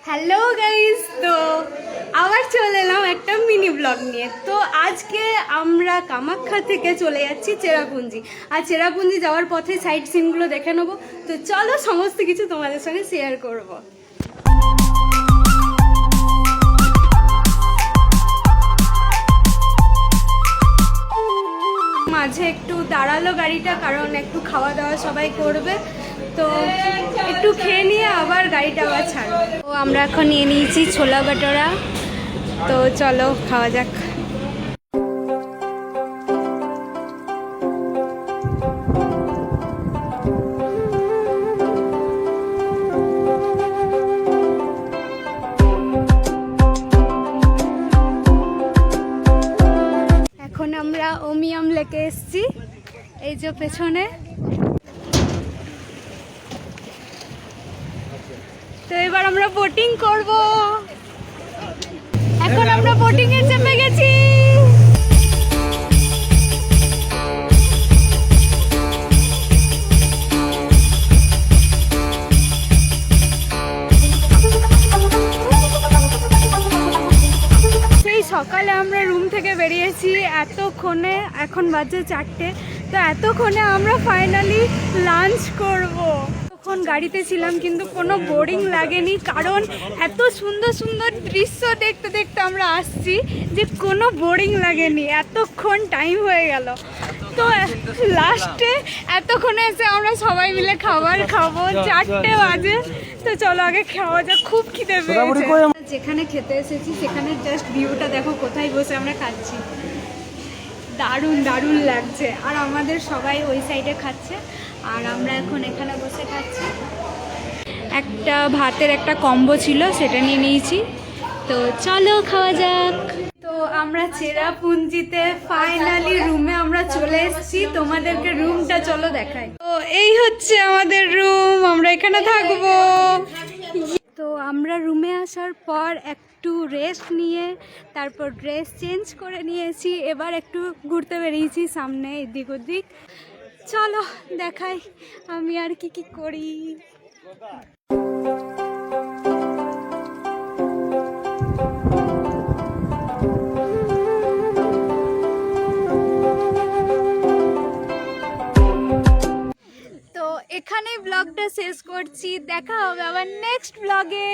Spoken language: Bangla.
হ্যালো গাইস, তো আবার চলে এলাম একটা মিনি ব্লগ নিয়ে। তো আজকে আমরা কামাখ্যা থেকে চলে যাচ্ছি চেরাপুঞ্জি, আর চেরাপুঞ্জি যাওয়ার পথে সাইট সিনগুলো দেখে নেবো। তো চলো সমস্ত কিছু তোমাদের সঙ্গে শেয়ার করব। মাঝে একটু দাঁড়ালো গাড়িটা, কারণ একটু খাওয়া দাওয়া সবাই করবে, তো একটু খেয়ে নিয়ে আবার গাড়িটা আবার ছাড়বো। তো আমরা এখন নিয়ে নিয়েছি ছোলা ভাটোরা, তো চলো খাওয়া যাক। এখন আমরা ওমিয়াম লেকে এসছি, এই যে পেছনে। তো এবার আমরা বোটিং করব। এখন আমরা বোটিং এ চেপে গেছি। সেই সকালে আমরা রুম থেকে বেরিয়েছি, এতক্ষণে এখন বাজে 4টে। তো এতক্ষণে আমরা ফাইনালি লাঞ্চ করব। তখন গাড়িতে ছিলাম কিন্তু কোনো বোরিং লাগেনি, কারণ এত সুন্দর সুন্দর দৃশ্য দেখতে দেখতে আমরা আসছি যে কোনো বোরিং লাগেনি। এতক্ষণ টাইম হয়ে গেল, তো লাস্টে এতক্ষণে এসে আমরা সবাই মিলে খাবার খাবো। 4টে বাজে, তো চলো আগে খাওয়া যাক, খুব খিদে পেয়েছে। যেখানে খেতে এসেছি সেখানে জাস্ট ভিউটা দেখো, কোথায় বসে আমরা খাচ্ছি, দারুণ দারুণ লাগছে। আর আমাদের সবাই ওই সাইডে খাচ্ছে, আর আমরা এখন এখানে বসে খাচ্ছি। একটা ভাতের একটা কম্বো ছিল, সেটা নিয়ে নিয়েছি। তো চলো খাওয়া যাক। তো আমরা চেরাপুঞ্জিতে ফাইনালি রুমে আমরা চলে এসেছি। তোমাদেরকে রুমটা চলো দেখাই। তো এই হচ্ছে আমাদের রুম, আমরা এখানে থাকবো। তো আমরা রুমে আসার পর একটু রেস্ট নিয়ে তারপর ড্রেস চেঞ্জ করে নিয়েছি। এবার একটু ঘুরতে বেরিয়েছি সামনে এদিক ওদিক। চলো দেখাই আমি আর কি কি করি। তো এখানেই ব্লগটা শেষ করছি, দেখা হবে আবার নেক্সট ব্লগে।